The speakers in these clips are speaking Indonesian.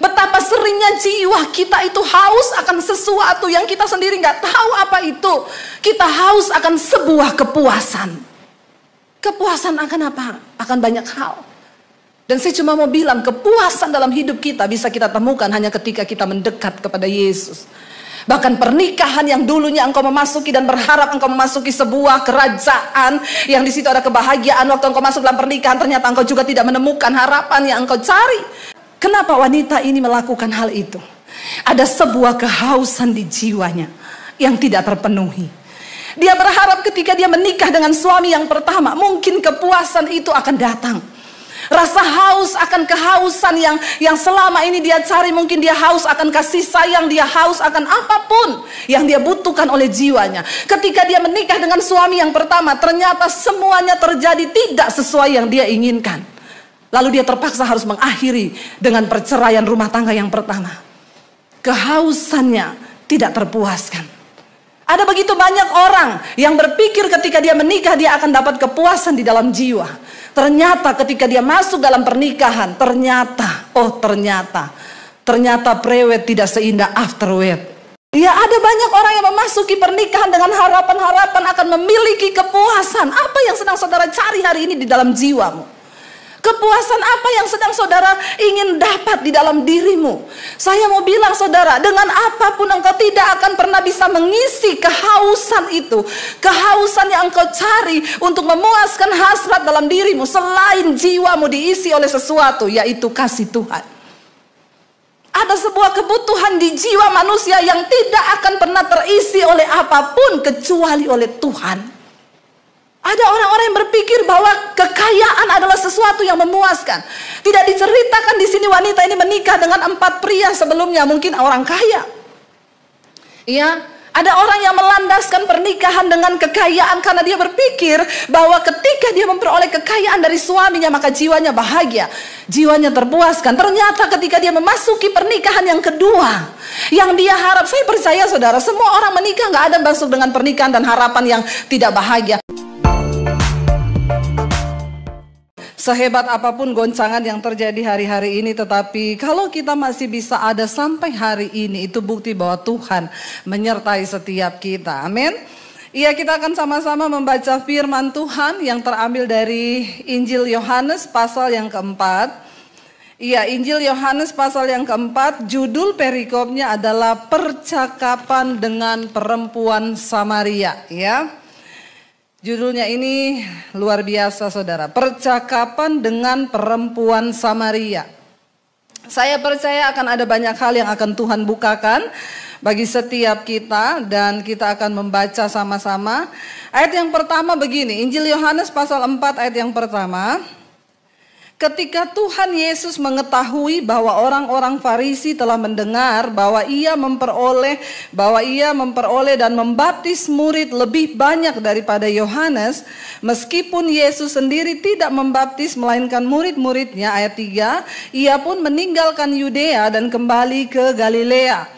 Betapa seringnya jiwa kita itu haus akan sesuatu yang kita sendiri nggak tahu apa itu. Kita haus akan sebuah kepuasan. Kepuasan akan apa? Akan banyak hal. Dan saya cuma mau bilang, kepuasan dalam hidup kita bisa kita temukan hanya ketika kita mendekat kepada Yesus. Bahkan pernikahan yang dulunya engkau memasuki dan berharap engkau memasuki sebuah kerajaan yang di situ ada kebahagiaan, waktu engkau masuk dalam pernikahan ternyata engkau juga tidak menemukan harapan yang engkau cari. Kenapa wanita ini melakukan hal itu? Ada sebuah kehausan di jiwanya yang tidak terpenuhi. Dia berharap ketika dia menikah dengan suami yang pertama, mungkin kepuasan itu akan datang. Rasa haus akan kehausan yang selama ini dia cari, mungkin dia haus akan kasih sayang, dia haus akan apapun yang dia butuhkan oleh jiwanya. Ketika dia menikah dengan suami yang pertama, ternyata semuanya terjadi tidak sesuai yang dia inginkan. Lalu dia terpaksa harus mengakhiri dengan perceraian rumah tangga yang pertama. Kehausannya tidak terpuaskan. Ada begitu banyak orang yang berpikir ketika dia menikah dia akan dapat kepuasan di dalam jiwa. Ternyata ketika dia masuk dalam pernikahan, ternyata prewed tidak seindah afterwed. Ya, ada banyak orang yang memasuki pernikahan dengan harapan-harapan akan memiliki kepuasan. Apa yang sedang saudara cari hari ini di dalam jiwamu? Kepuasan apa yang sedang saudara ingin dapat di dalam dirimu? Saya mau bilang saudara, dengan apapun engkau tidak akan pernah bisa mengisi kehausan itu. Kehausan yang engkau cari untuk memuaskan hasrat dalam dirimu selain jiwamu diisi oleh sesuatu, yaitu kasih Tuhan. Ada sebuah kebutuhan di jiwa manusia yang tidak akan pernah terisi oleh apapun kecuali oleh Tuhan. Ada orang-orang yang berpikir bahwa kekayaan adalah sesuatu yang memuaskan. Tidak diceritakan di sini wanita ini menikah dengan 4 pria sebelumnya, mungkin orang kaya. Ya, ada orang yang melandaskan pernikahan dengan kekayaan karena dia berpikir bahwa ketika dia memperoleh kekayaan dari suaminya maka jiwanya bahagia, jiwanya terpuaskan. Ternyata ketika dia memasuki pernikahan yang kedua, yang dia harap, saya percaya saudara, semua orang menikah nggak ada masuk dengan pernikahan dan harapan yang tidak bahagia. Sehebat apapun goncangan yang terjadi hari-hari ini, tetapi kalau kita masih bisa ada sampai hari ini, itu bukti bahwa Tuhan menyertai setiap kita. Amin. Iya, kita akan sama-sama membaca firman Tuhan yang terambil dari Injil Yohanes pasal yang keempat. Iya, Injil Yohanes pasal yang keempat, judul perikopnya adalah percakapan dengan perempuan Samaria. Ya. Judulnya ini luar biasa saudara, percakapan dengan perempuan Samaria. Saya percaya akan ada banyak hal yang akan Tuhan bukakan bagi setiap kita dan kita akan membaca sama-sama. Ayat yang pertama begini, Injil Yohanes pasal 4 ayat yang pertama. Ketika Tuhan Yesus mengetahui bahwa orang-orang Farisi telah mendengar bahwa ia memperoleh dan membaptis murid lebih banyak daripada Yohanes, meskipun Yesus sendiri tidak membaptis melainkan murid-muridnya, ayat 3, ia pun meninggalkan Yudea dan kembali ke Galilea.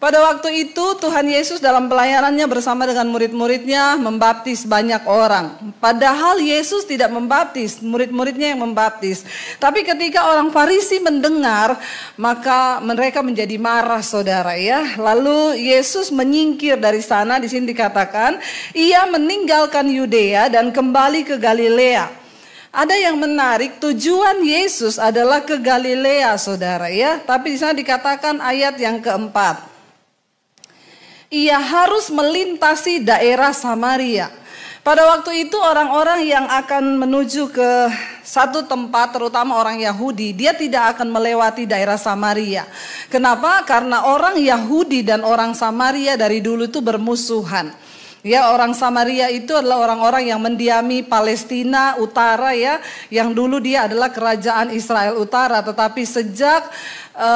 Pada waktu itu Tuhan Yesus dalam pelayanannya bersama dengan murid-muridnya membaptis banyak orang. Padahal Yesus tidak membaptis, murid-muridnya yang membaptis. Tapi ketika orang Farisi mendengar, maka mereka menjadi marah saudara ya. Lalu Yesus menyingkir dari sana, di sini dikatakan ia meninggalkan Yudea dan kembali ke Galilea. Ada yang menarik, tujuan Yesus adalah ke Galilea saudara ya. Tapi di sana dikatakan ayat yang keempat, ia harus melintasi daerah Samaria. Pada waktu itu orang-orang yang akan menuju ke satu tempat, terutama orang Yahudi, dia tidak akan melewati daerah Samaria. Kenapa? Karena orang Yahudi dan orang Samaria dari dulu itu bermusuhan. Ya, orang Samaria itu adalah orang-orang yang mendiami Palestina Utara ya, yang dulu dia adalah kerajaan Israel Utara, tetapi sejak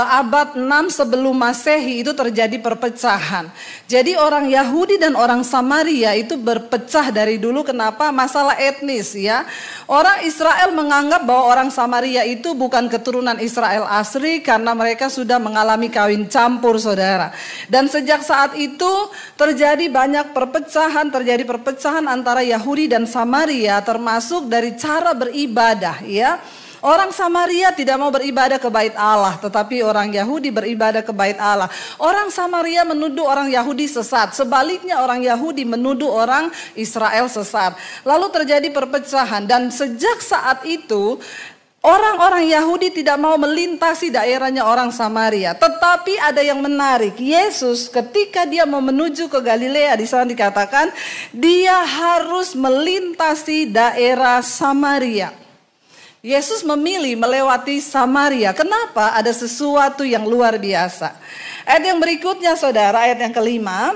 abad 6 sebelum Masehi itu terjadi perpecahan. Jadi orang Yahudi dan orang Samaria itu berpecah dari dulu. Kenapa? Masalah etnis ya. Orang Israel menganggap bahwa orang Samaria itu bukan keturunan Israel asli karena mereka sudah mengalami kawin campur saudara. Dan sejak saat itu terjadi banyak perpecahan, antara Yahudi dan Samaria, termasuk dari cara beribadah ya. Orang Samaria tidak mau beribadah ke bait Allah, tetapi orang Yahudi beribadah ke bait Allah. Orang Samaria menuduh orang Yahudi sesat, sebaliknya orang Yahudi menuduh orang Israel sesat. Lalu terjadi perpecahan, dan sejak saat itu orang-orang Yahudi tidak mau melintasi daerahnya orang Samaria. Tetapi ada yang menarik, Yesus ketika dia mau menuju ke Galilea, di sana dikatakan dia harus melintasi daerah Samaria. Yesus memilih melewati Samaria. Kenapa? Ada sesuatu yang luar biasa. Ayat yang berikutnya saudara, ayat yang kelima.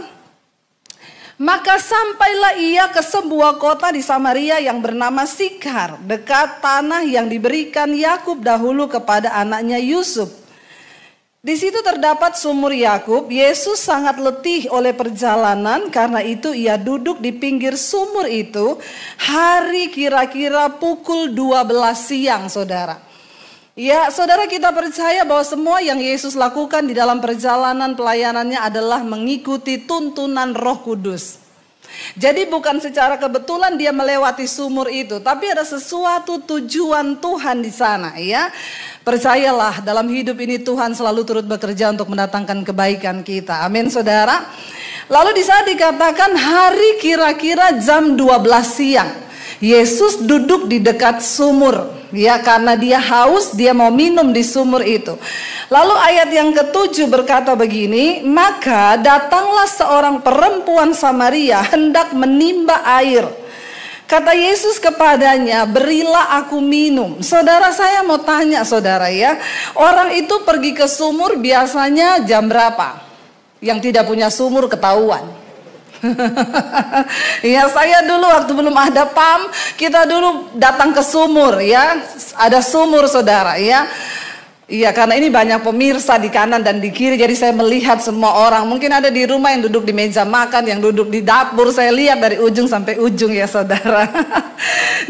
Maka sampailah ia ke sebuah kota di Samaria yang bernama Sikhar, dekat tanah yang diberikan Yakub dahulu kepada anaknya Yusuf. Di situ terdapat sumur Yakub. Yesus sangat letih oleh perjalanan, karena itu ia duduk di pinggir sumur itu. Hari kira-kira pukul 12 siang, saudara. Ya, saudara, kita percaya bahwa semua yang Yesus lakukan di dalam perjalanan pelayanannya adalah mengikuti tuntunan Roh Kudus. Jadi bukan secara kebetulan dia melewati sumur itu, tapi ada sesuatu tujuan Tuhan di sana, ya. Percayalah, dalam hidup ini Tuhan selalu turut bekerja untuk mendatangkan kebaikan kita. Amin, saudara. Lalu di sana dikatakan hari kira-kira jam 12 siang. Yesus duduk di dekat sumur, ya, karena dia haus, dia mau minum di sumur itu. Lalu ayat yang ke-7 berkata begini, maka datanglah seorang perempuan Samaria hendak menimba air. Kata Yesus kepadanya, berilah aku minum. Saudara, saya mau tanya saudara, ya, orang itu pergi ke sumur biasanya jam berapa? Yang tidak punya sumur ketahuan. Ya, saya dulu waktu belum ada PAM, kita dulu datang ke sumur, ya. Ada sumur saudara, ya. Iya, karena ini banyak pemirsa di kanan dan di kiri, jadi saya melihat semua orang. Mungkin ada di rumah yang duduk di meja makan, yang duduk di dapur, saya lihat dari ujung sampai ujung, ya saudara.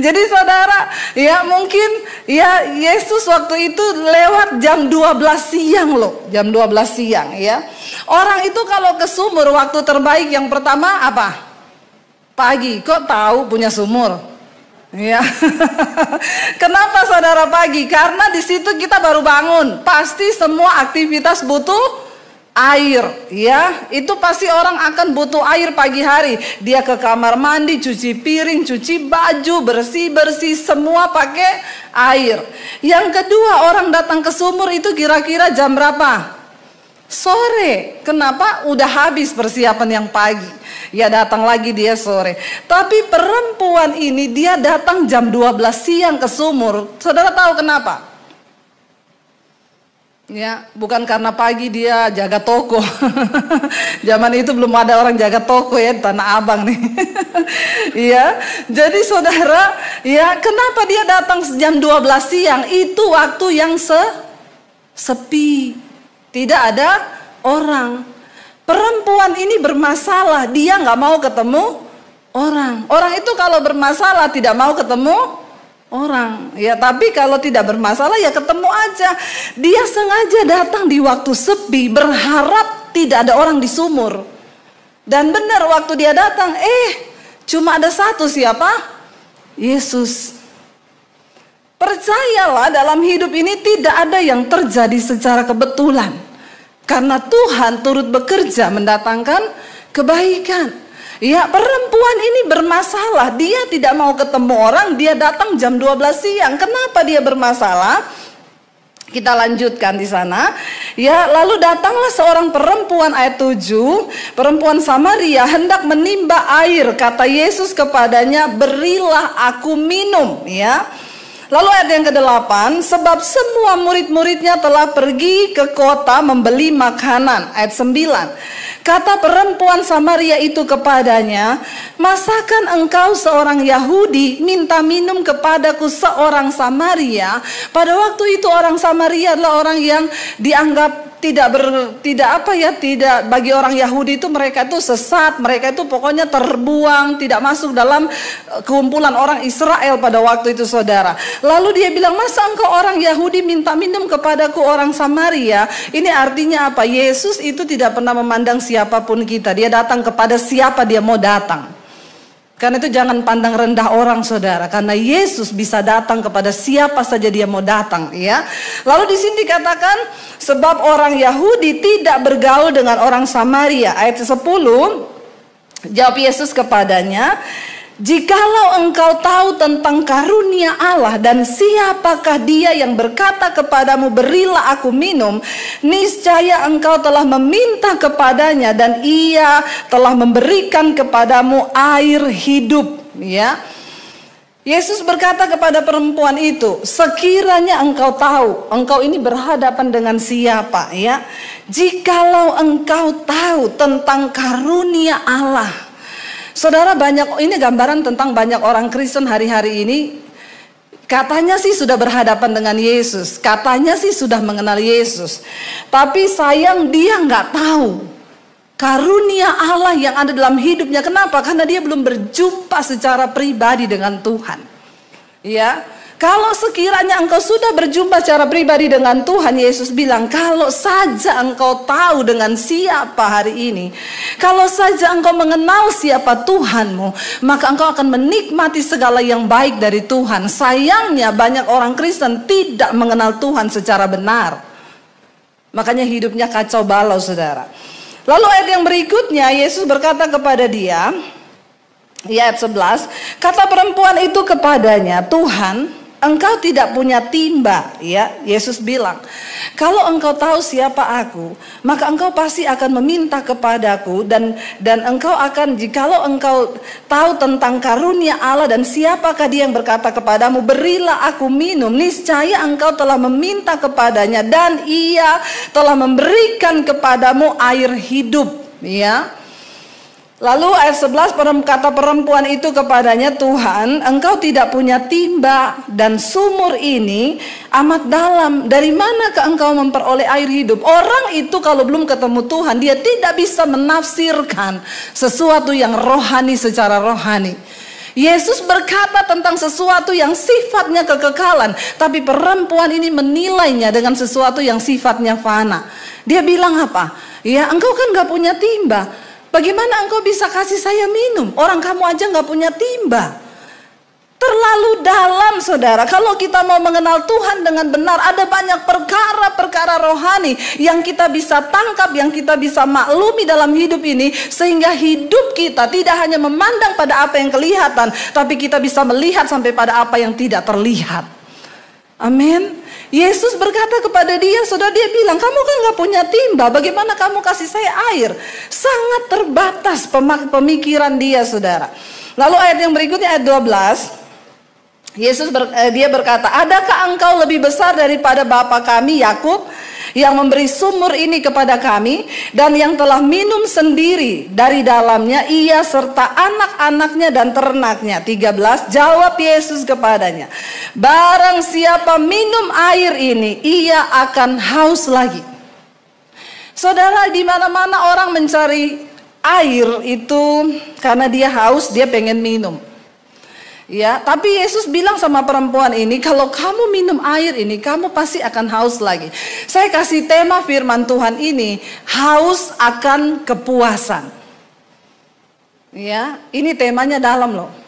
Jadi saudara, ya mungkin ya Yesus waktu itu lewat jam 12 siang loh, jam 12 siang, ya. Orang itu kalau ke sumur waktu terbaik yang pertama apa? Pagi. Kok tahu punya sumur? Ya. Kenapa saudara pagi? Karena di situ kita baru bangun. Pasti semua aktivitas butuh air, ya. Itu pasti orang akan butuh air pagi hari. Dia ke kamar mandi, cuci piring, cuci baju, bersih-bersih, semua pakai air. Yang kedua, orang datang ke sumur itu kira-kira jam berapa? Sore. Kenapa? Udah habis persiapan yang pagi. Ya, datang lagi dia sore. Tapi perempuan ini dia datang jam 12 siang ke sumur. Saudara tahu kenapa? Ya, bukan karena pagi dia jaga toko. Zaman itu belum ada orang jaga toko, ya, di Tanah Abang nih. Ya, jadi saudara, ya, kenapa dia datang jam 12 siang? Itu waktu yang sepi. Tidak ada orang. Perempuan ini bermasalah, dia nggak mau ketemu orang. Orang itu kalau bermasalah tidak mau ketemu orang, ya. Tapi kalau tidak bermasalah ya ketemu aja. Dia sengaja datang di waktu sepi, berharap tidak ada orang di sumur. Dan benar waktu dia datang, cuma ada satu, siapa? Yesus. Percayalah, dalam hidup ini tidak ada yang terjadi secara kebetulan. Karena Tuhan turut bekerja mendatangkan kebaikan. Ya, perempuan ini bermasalah. Dia tidak mau ketemu orang, dia datang jam 12 siang. Kenapa dia bermasalah? Kita lanjutkan di sana. Ya, lalu datanglah seorang perempuan, ayat 7, perempuan Samaria hendak menimba air. Kata Yesus kepadanya, berilah aku minum, ya. Lalu ayat yang ke-8, sebab semua murid-muridnya telah pergi ke kota membeli makanan. Ayat 9, kata perempuan Samaria itu kepadanya, masakan engkau seorang Yahudi minta minum kepadaku seorang Samaria? Pada waktu itu orang Samaria adalah orang yang dianggap tidak bagi orang Yahudi itu mereka itu sesat, mereka itu pokoknya terbuang, tidak masuk dalam kumpulan orang Israel pada waktu itu, saudara. Lalu dia bilang, masa engkau orang Yahudi minta minum kepadaku orang Samaria? Ini artinya apa? Yesus itu tidak pernah memandang siapapun kita, dia datang kepada siapa dia mau datang. Karena itu jangan pandang rendah orang, saudara, karena Yesus bisa datang kepada siapa saja dia mau datang, ya. Lalu di sini dikatakan sebab orang Yahudi tidak bergaul dengan orang Samaria. Ayat 10, jawab Yesus kepadanya, jikalau engkau tahu tentang karunia Allah dan siapakah dia yang berkata kepadamu berilah aku minum, niscaya engkau telah meminta kepadanya dan ia telah memberikan kepadamu air hidup, ya. Yesus berkata kepada perempuan itu, sekiranya engkau tahu, engkau ini berhadapan dengan siapa, ya. Jikalau engkau tahu tentang karunia Allah. Saudara, banyak, ini gambaran tentang banyak orang Kristen hari-hari ini. Katanya sih sudah berhadapan dengan Yesus, katanya sih sudah mengenal Yesus, tapi sayang dia nggak tahu karunia Allah yang ada dalam hidupnya. Kenapa? Karena dia belum berjumpa secara pribadi dengan Tuhan. Ya, kalau sekiranya engkau sudah berjumpa secara pribadi dengan Tuhan, Yesus bilang, kalau saja engkau tahu dengan siapa hari ini, kalau saja engkau mengenal siapa Tuhanmu, maka engkau akan menikmati segala yang baik dari Tuhan. Sayangnya banyak orang Kristen tidak mengenal Tuhan secara benar. Makanya hidupnya kacau balau, saudara. Lalu ayat yang berikutnya, Yesus berkata kepada dia, ayat 11, kata perempuan itu kepadanya, Tuhan, engkau tidak punya timba, ya. Yesus bilang, kalau engkau tahu siapa aku, maka engkau pasti akan meminta kepadaku dan engkau akan, jikalau engkau tahu tentang karunia Allah dan siapakah dia yang berkata kepadamu berilah aku minum, niscaya engkau telah meminta kepadanya dan ia telah memberikan kepadamu air hidup, ya. Lalu ayat 11, kata perempuan itu kepadanya, Tuhan, engkau tidak punya timba dan sumur ini amat dalam. Dari manakah engkau memperoleh air hidup? Orang itu kalau belum ketemu Tuhan, dia tidak bisa menafsirkan sesuatu yang rohani secara rohani. Yesus berkata tentang sesuatu yang sifatnya kekekalan, tapi perempuan ini menilainya dengan sesuatu yang sifatnya fana. Dia bilang apa? Ya, engkau kan gak punya timba. Bagaimana engkau bisa kasih saya minum? Orang kamu aja gak punya timba. Terlalu dalam, saudara. Kalau kita mau mengenal Tuhan dengan benar, ada banyak perkara-perkara rohani yang kita bisa tangkap, yang kita bisa maklumi dalam hidup ini, sehingga hidup kita tidak hanya memandang pada apa yang kelihatan, tapi kita bisa melihat sampai pada apa yang tidak terlihat. Amin. Yesus berkata kepada dia, saudara, dia bilang, kamu kan gak punya timba, bagaimana kamu kasih saya air? Sangat terbatas pemikiran dia, saudara. Lalu ayat yang berikutnya, ayat 12, dia berkata, adakah engkau lebih besar daripada bapa kami Yakub yang memberi sumur ini kepada kami dan yang telah minum sendiri dari dalamnya ia serta anak-anaknya dan ternaknya. 13, jawab Yesus kepadanya, barang siapa minum air ini ia akan haus lagi. Saudara, di mana-mana orang mencari air itu karena dia haus, dia pengen minum. Ya, tapi Yesus bilang sama perempuan ini, kalau kamu minum air ini, kamu pasti akan haus lagi. Saya kasih tema firman Tuhan ini, haus akan kepuasan. Ya, ini temanya dalam loh.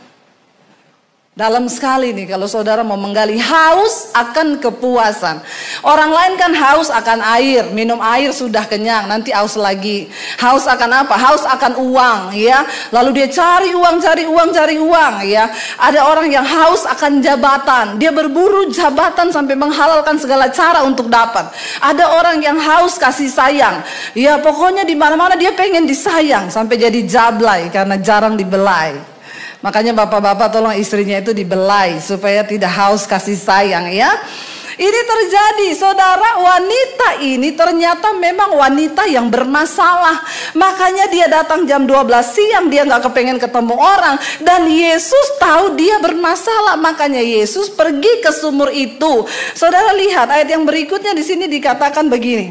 Dalam sekali nih kalau saudara mau menggali, haus akan kepuasan. Orang lain kan haus akan air, minum air sudah kenyang, nanti haus lagi. Haus akan apa? Haus akan uang, ya. Lalu dia cari uang, ya. Ada orang yang haus akan jabatan, dia berburu jabatan sampai menghalalkan segala cara untuk dapat. Ada orang yang haus kasih sayang, ya pokoknya di mana-mana dia pengen disayang sampai jadi jablay karena jarang dibelai. Makanya bapak-bapak tolong istrinya itu dibelai supaya tidak haus kasih sayang, ya. Ini terjadi, saudara, wanita ini ternyata memang wanita yang bermasalah. Makanya dia datang jam 12 siang, dia gak kepengen ketemu orang. Dan Yesus tahu dia bermasalah, makanya Yesus pergi ke sumur itu. Saudara lihat ayat yang berikutnya, di sini dikatakan begini.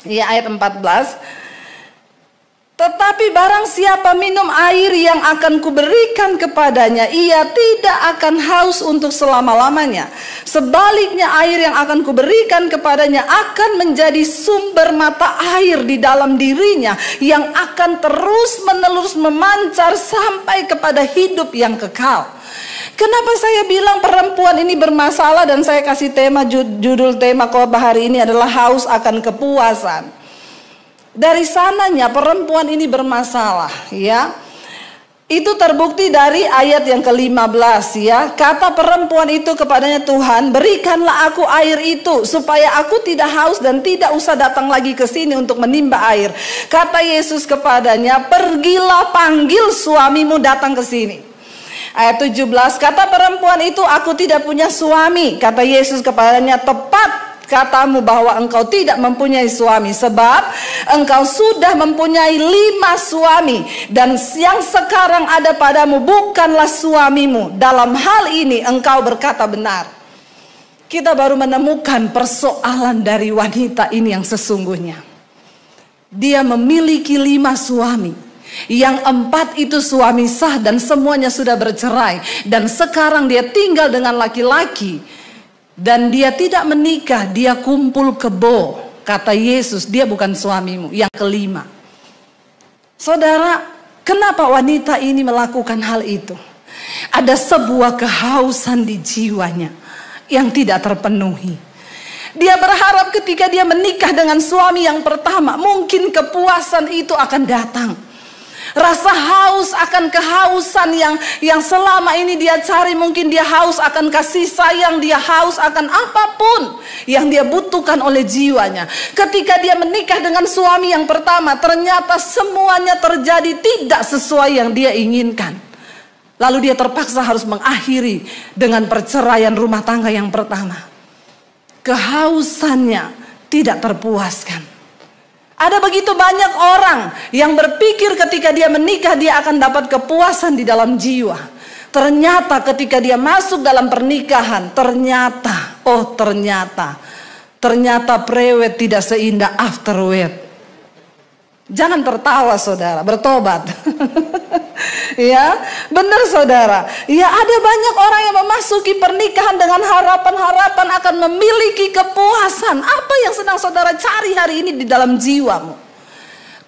Ya, ayat 14. Tetapi barang siapa minum air yang akan kuberikan kepadanya, ia tidak akan haus untuk selama-lamanya. Sebaliknya air yang akan kuberikan kepadanya akan menjadi sumber mata air di dalam dirinya, yang akan terus-menerus memancar sampai kepada hidup yang kekal. Kenapa saya bilang perempuan ini bermasalah, dan saya kasih tema, judul tema khotbah hari ini adalah haus akan kepuasan. Dari sananya perempuan ini bermasalah, ya. Itu terbukti dari ayat yang ke-15, ya. Kata perempuan itu kepadanya, Tuhan, berikanlah aku air itu supaya aku tidak haus dan tidak usah datang lagi ke sini untuk menimba air. Kata Yesus kepadanya, pergilah panggil suamimu datang ke sini. Ayat 17, kata perempuan itu, aku tidak punya suami. Kata Yesus kepadanya, tepat katamu bahwa engkau tidak mempunyai suami, sebab engkau sudah mempunyai 5 suami, dan yang sekarang ada padamu bukanlah suamimu. Dalam hal ini engkau berkata benar. Kita baru menemukan persoalan dari wanita ini yang sesungguhnya. Dia memiliki 5 suami, yang 4 itu suami sah dan semuanya sudah bercerai, dan sekarang dia tinggal dengan laki-laki. Dan dia tidak menikah, dia kumpul kebo. Kata Yesus, dia bukan suamimu. Yang ke-5, saudara, kenapa wanita ini melakukan hal itu? Ada sebuah kehausan di jiwanya yang tidak terpenuhi. Dia berharap ketika dia menikah dengan suami yang pertama, mungkin kepuasan itu akan datang. Rasa haus akan kehausan yang selama ini dia cari. Mungkin dia haus akan kasih sayang, dia haus akan apapun yang dia butuhkan oleh jiwanya. Ketika dia menikah dengan suami yang pertama, ternyata semuanya terjadi tidak sesuai yang dia inginkan. Lalu dia terpaksa harus mengakhiri dengan perceraian rumah tangga yang pertama. Kehausannya tidak terpuaskan. Ada begitu banyak orang yang berpikir ketika dia menikah dia akan dapat kepuasan di dalam jiwa. Ternyata ketika dia masuk dalam pernikahan, ternyata prewed tidak seindah afterwed. Jangan tertawa saudara, bertobat. Ya, benar saudara. Ya, ada banyak orang yang memasuki pernikahan dengan harapan-harapan akan memiliki kepuasan. Apa yang sedang saudara cari hari ini di dalam jiwamu?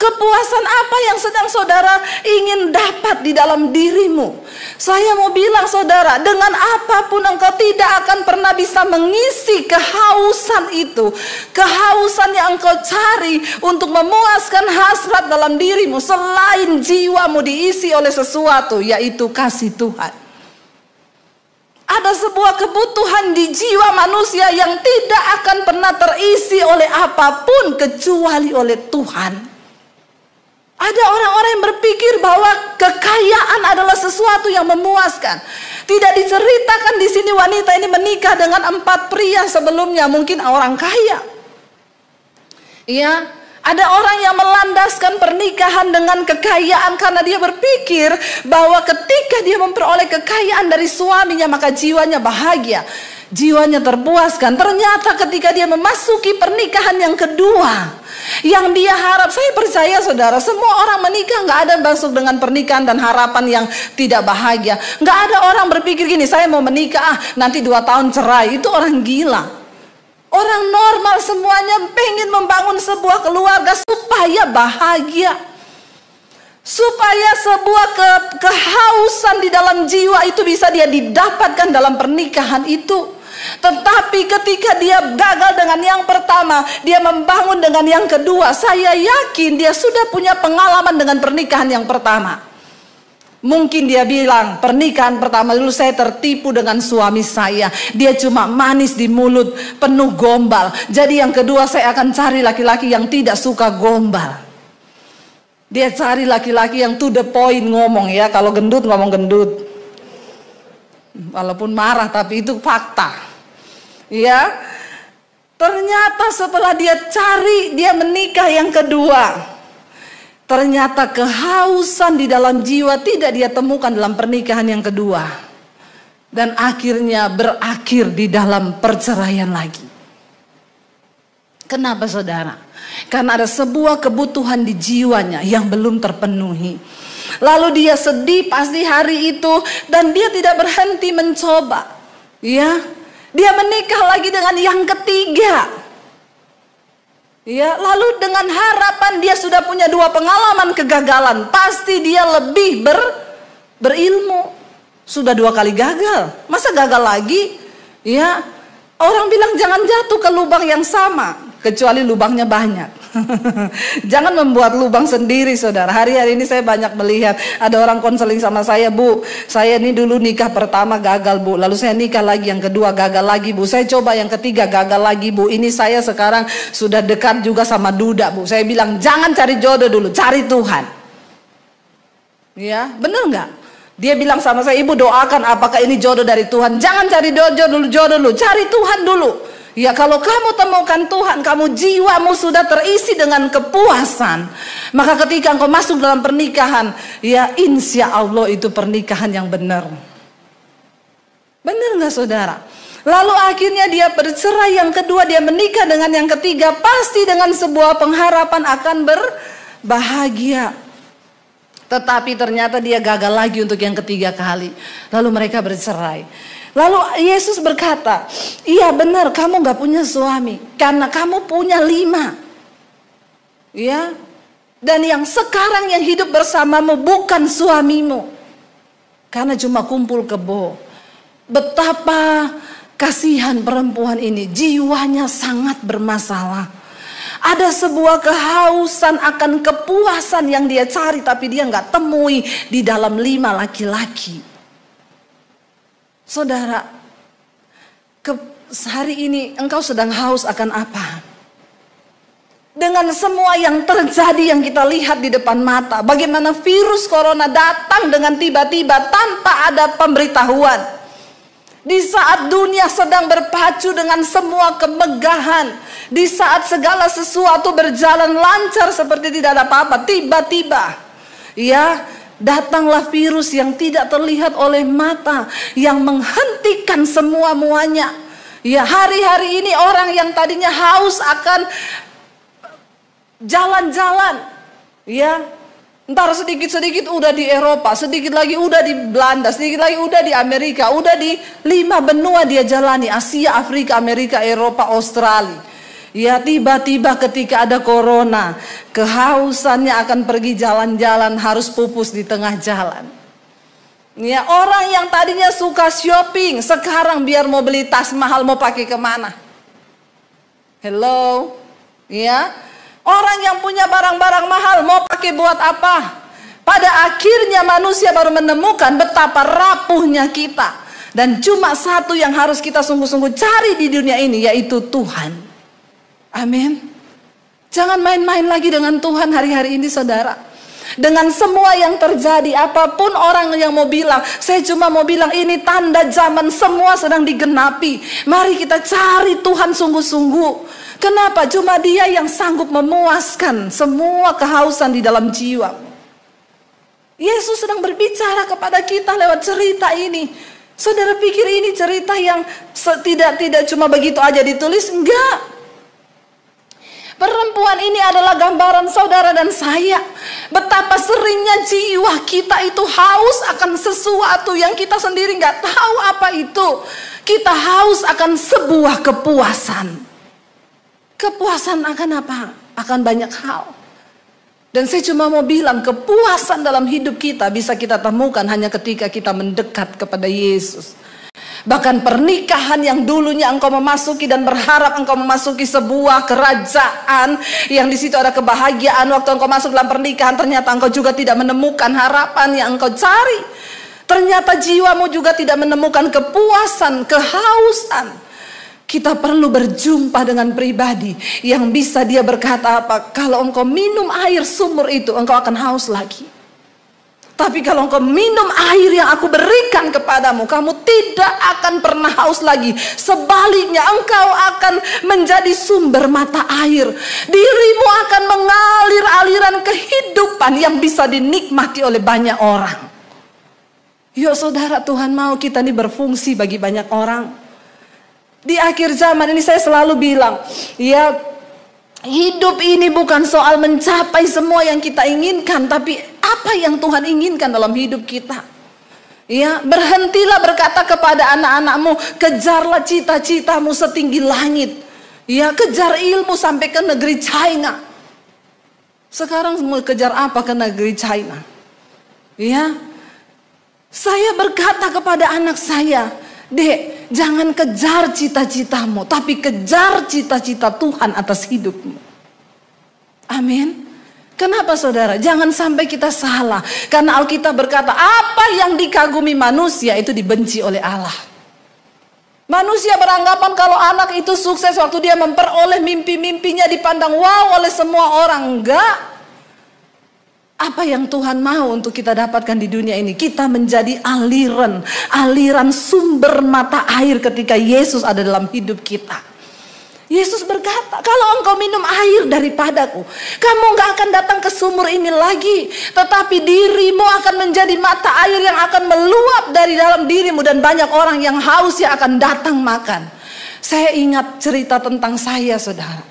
Kepuasan apa yang sedang saudara ingin dapat di dalam dirimu? Saya mau bilang saudara, dengan apapun engkau tidak akan pernah bisa mengisi kehausan itu. Kehausan yang engkau cari untuk memuaskan hasrat dalam dirimu, selain jiwamu diisi oleh sesuatu, yaitu kasih Tuhan. Ada sebuah kebutuhan di jiwa manusia yang tidak akan pernah terisi oleh apapun kecuali oleh Tuhan. Ada orang-orang yang berpikir bahwa kekayaan adalah sesuatu yang memuaskan. Tidak diceritakan di sini wanita ini menikah dengan 4 pria sebelumnya, mungkin orang kaya. Iya, ada orang yang melandaskan pernikahan dengan kekayaan karena dia berpikir bahwa ketika dia memperoleh kekayaan dari suaminya maka jiwanya bahagia, jiwanya terpuaskan. Ternyata ketika dia memasuki pernikahan yang kedua, yang dia harap, saya percaya saudara, semua orang menikah nggak ada masuk dengan pernikahan dan harapan yang tidak bahagia. Nggak ada orang berpikir gini, saya mau menikah nanti 2 tahun cerai. Itu orang gila. Orang normal semuanya pengen membangun sebuah keluarga supaya bahagia, supaya sebuah kehausan di dalam jiwa itu bisa dia didapatkan dalam pernikahan itu. Tetapi ketika dia gagal dengan yang pertama, dia membangun dengan yang kedua, saya yakin dia sudah punya pengalaman dengan pernikahan yang pertama. Mungkin dia bilang, pernikahan pertama dulu saya tertipu dengan suami saya, dia cuma manis di mulut, penuh gombal. Jadi yang kedua saya akan cari laki-laki yang tidak suka gombal. Dia cari laki-laki yang to the point ngomong, ya, kalau gendut ngomong gendut. Walaupun marah tapi itu fakta. Ya, ternyata setelah dia cari, dia menikah yang kedua. Ternyata kehausan di dalam jiwa tidak dia temukan dalam pernikahan yang kedua. Dan akhirnya berakhir di dalam perceraian lagi. Kenapa saudara? Karena ada sebuah kebutuhan di jiwanya yang belum terpenuhi. Lalu dia sedih pasti hari itu, dan dia tidak berhenti mencoba. Ya, dia menikah lagi dengan yang ketiga. Ya, lalu dengan harapan dia sudah punya 2 pengalaman kegagalan, pasti dia lebih berilmu. Sudah 2 kali gagal, masa gagal lagi? Ya, orang bilang jangan jatuh ke lubang yang sama, kecuali lubangnya banyak. Jangan membuat lubang sendiri saudara. Hari-hari ini saya banyak melihat ada orang konseling sama saya, Bu, saya ini dulu nikah pertama gagal Bu, lalu saya nikah lagi yang kedua gagal lagi Bu, saya coba yang ketiga gagal lagi Bu, ini saya sekarang sudah dekat juga sama duda Bu. Saya bilang jangan cari jodoh dulu, cari Tuhan. Ya, bener nggak? Dia bilang sama saya, Ibu doakan apakah ini jodoh dari Tuhan. Jangan cari jodoh dulu, cari Tuhan dulu. Ya, kalau kamu temukan Tuhan, kamu jiwamu sudah terisi dengan kepuasan, maka ketika engkau masuk dalam pernikahan, ya insya Allah itu pernikahan yang benar. Benar nggak saudara? Lalu akhirnya dia bercerai yang kedua, dia menikah dengan yang ketiga, pasti dengan sebuah pengharapan akan berbahagia. Tetapi ternyata dia gagal lagi untuk yang ketiga kali. Lalu mereka bercerai. Lalu Yesus berkata, iya benar kamu gak punya suami, karena kamu punya 5. Ya, dan yang sekarang yang hidup bersamamu bukan suamimu, karena cuma kumpul kebo. Betapa kasihan perempuan ini, jiwanya sangat bermasalah. Ada sebuah kehausan akan kepuasan yang dia cari, tapi dia gak temui di dalam 5 laki-laki. Saudara, hari ini engkau sedang haus akan apa? Dengan semua yang terjadi yang kita lihat di depan mata, bagaimana virus corona datang dengan tiba-tiba tanpa ada pemberitahuan. Di saat dunia sedang berpacu dengan semua kemegahan, di saat segala sesuatu berjalan lancar seperti tidak ada apa-apa, tiba-tiba ya datanglah virus yang tidak terlihat oleh mata, yang menghentikan semua-muanya. Ya, hari-hari ini orang yang tadinya haus akan jalan-jalan, ya, ntar sedikit-sedikit udah di Eropa, sedikit lagi udah di Belanda, sedikit lagi udah di Amerika, udah di 5 benua dia jalani, Asia, Afrika, Amerika, Eropa, Australia. Ya, tiba-tiba ketika ada corona, kehausannya akan pergi jalan-jalan, harus pupus di tengah jalan. Ya, orang yang tadinya suka shopping, sekarang biar mau beli tas mahal mau pakai kemana? Hello, ya, orang yang punya barang-barang mahal mau pakai buat apa? Pada akhirnya manusia baru menemukan betapa rapuhnya kita, dan cuma satu yang harus kita sungguh-sungguh cari di dunia ini, yaitu Tuhan. Amin. Jangan main-main lagi dengan Tuhan hari-hari ini saudara. Dengan semua yang terjadi, apapun orang yang mau bilang, saya cuma mau bilang ini tanda zaman semua sedang digenapi. Mari kita cari Tuhan sungguh-sungguh. Kenapa? Cuma Dia yang sanggup memuaskan semua kehausan di dalam jiwa. Yesus sedang berbicara kepada kita lewat cerita ini. Saudara pikir ini cerita yang tidak cuma begitu aja ditulis? Enggak. Perempuan ini adalah gambaran saudara dan saya. Betapa seringnya jiwa kita itu haus akan sesuatu yang kita sendiri nggak tahu apa itu. Kita haus akan sebuah kepuasan. Kepuasan akan apa? Akan banyak hal. Dan saya cuma mau bilang, kepuasan dalam hidup kita bisa kita temukan hanya ketika kita mendekat kepada Yesus. Bahkan pernikahan yang dulunya engkau memasuki dan berharap engkau memasuki sebuah kerajaan yang di situ ada kebahagiaan, waktu engkau masuk dalam pernikahan ternyata engkau juga tidak menemukan harapan yang engkau cari. Ternyata jiwamu juga tidak menemukan kepuasan, kehausan. Kita perlu berjumpa dengan pribadi yang bisa dia berkata apa? Kalau engkau minum air sumur itu, engkau akan haus lagi. Tapi kalau engkau minum air yang aku berikan kepadamu, kamu tidak akan pernah haus lagi. Sebaliknya engkau akan menjadi sumber mata air. Dirimu akan mengalir aliran kehidupan yang bisa dinikmati oleh banyak orang. Yuk saudara, Tuhan mau kita ini berfungsi bagi banyak orang. Di akhir zaman ini saya selalu bilang, ya Hidup ini bukan soal mencapai semua yang kita inginkan, tapi apa yang Tuhan inginkan dalam hidup kita. Ya, berhentilah berkata kepada anak-anakmu, kejarlah cita-citamu setinggi langit. Ya, kejar ilmu sampai ke negeri China. Sekarang mau kejar apa ke negeri China? Ya, saya berkata kepada anak saya, Dek, jangan kejar cita-citamu, tapi kejar cita-cita Tuhan atas hidupmu. Amin. Kenapa saudara? Jangan sampai kita salah. Karena Alkitab berkata, apa yang dikagumi manusia itu dibenci oleh Allah. Manusia beranggapan kalau anak itu sukses waktu dia memperoleh mimpi-mimpinya dipandang wow oleh semua orang. Enggak. Apa yang Tuhan mau untuk kita dapatkan di dunia ini? Kita menjadi aliran sumber mata air ketika Yesus ada dalam hidup kita. Yesus berkata, kalau engkau minum air daripadaku, kamu gak akan datang ke sumur ini lagi, tetapi dirimu akan menjadi mata air yang akan meluap dari dalam dirimu, dan banyak orang yang haus yang akan datang makan. Saya ingat cerita tentang saya, saudara.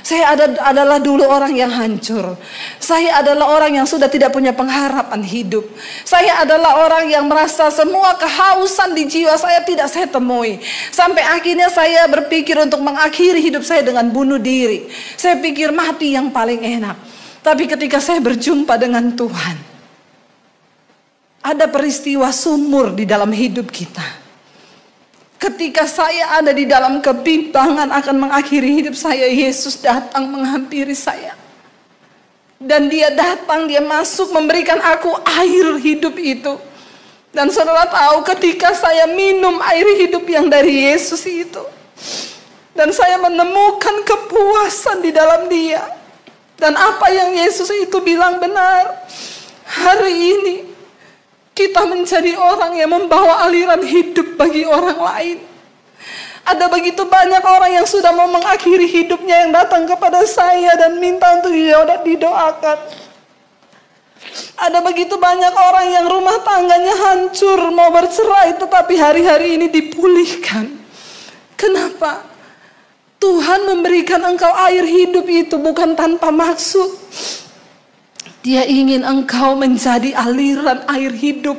Saya adalah dulu orang yang hancur. Saya adalah orang yang sudah tidak punya pengharapan hidup. Saya adalah orang yang merasa semua kehausan di jiwa saya tidak saya temui. Sampai akhirnya saya berpikir untuk mengakhiri hidup saya dengan bunuh diri. Saya pikir mati yang paling enak. Tapi ketika saya berjumpa dengan Tuhan, ada peristiwa sumur di dalam hidup kita. Ketika saya ada di dalam kebimbangan akan mengakhiri hidup saya, Yesus datang menghampiri saya. Dan dia datang, dia masuk memberikan aku air hidup itu. Dan saudara tahu ketika saya minum air hidup yang dari Yesus itu, dan saya menemukan kepuasan di dalam dia. Dan apa yang Yesus itu bilang benar. Hari ini kita menjadi orang yang membawa aliran hidup bagi orang lain. Ada begitu banyak orang yang sudah mau mengakhiri hidupnya yang datang kepada saya dan minta untuk didoakan. Ada begitu banyak orang yang rumah tangganya hancur, mau bercerai, tetapi hari-hari ini dipulihkan. Kenapa? Tuhan memberikan engkau air hidup itu bukan tanpa maksud. Dia ingin engkau menjadi aliran air hidup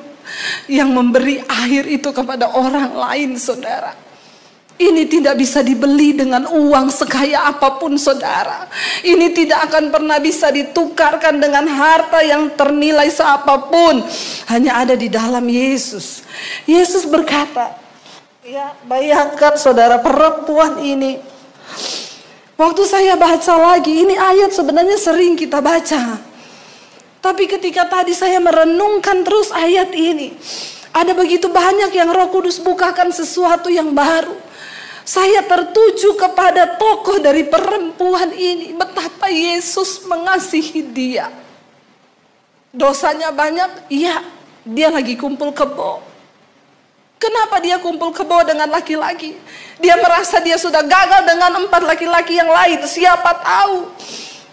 yang memberi air itu kepada orang lain, saudara. Ini tidak bisa dibeli dengan uang sekaya apapun, saudara. Ini tidak akan pernah bisa ditukarkan dengan harta yang ternilai seapapun. Hanya ada di dalam Yesus. Yesus berkata, ya, bayangkan saudara, perempuan ini. Waktu saya baca lagi, ini ayat sebenarnya sering kita baca. Tapi ketika tadi saya merenungkan terus ayat ini, ada begitu banyak yang Roh Kudus bukakan sesuatu yang baru. Saya tertuju kepada tokoh dari perempuan ini. Betapa Yesus mengasihi dia. Dosanya banyak, iya, dia lagi kumpul kebo. Kenapa dia kumpul kebo dengan laki-laki? Dia merasa dia sudah gagal dengan 4 laki-laki yang lain. Siapa tahu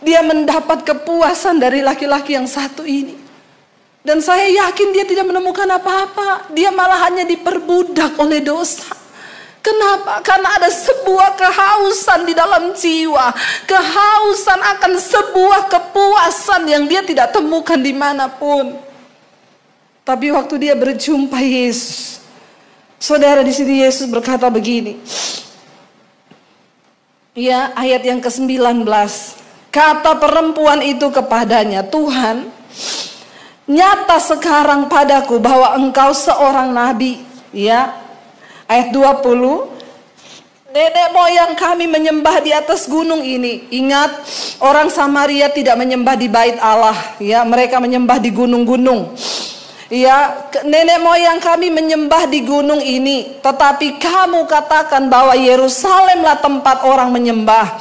dia mendapat kepuasan dari laki-laki yang satu ini. Dan saya yakin dia tidak menemukan apa-apa. Dia malah hanya diperbudak oleh dosa. Kenapa? Karena ada sebuah kehausan di dalam jiwa. Kehausan akan sebuah kepuasan yang dia tidak temukan dimanapun. Tapi waktu dia berjumpa Yesus, saudara, di sini Yesus berkata begini. Ya, ayat yang ke-19. Kata perempuan itu kepadanya, Tuhan, nyata sekarang padaku bahwa engkau seorang nabi. Ya, ayat 20. Nenek moyang kami menyembah di atas gunung ini. Ingat, orang Samaria tidak menyembah di bait Allah. Ya, mereka menyembah di gunung-gunung. Ya, nenek moyang kami menyembah di gunung ini. Tetapi kamu katakan bahwa Yerusalemlah tempat orang menyembah.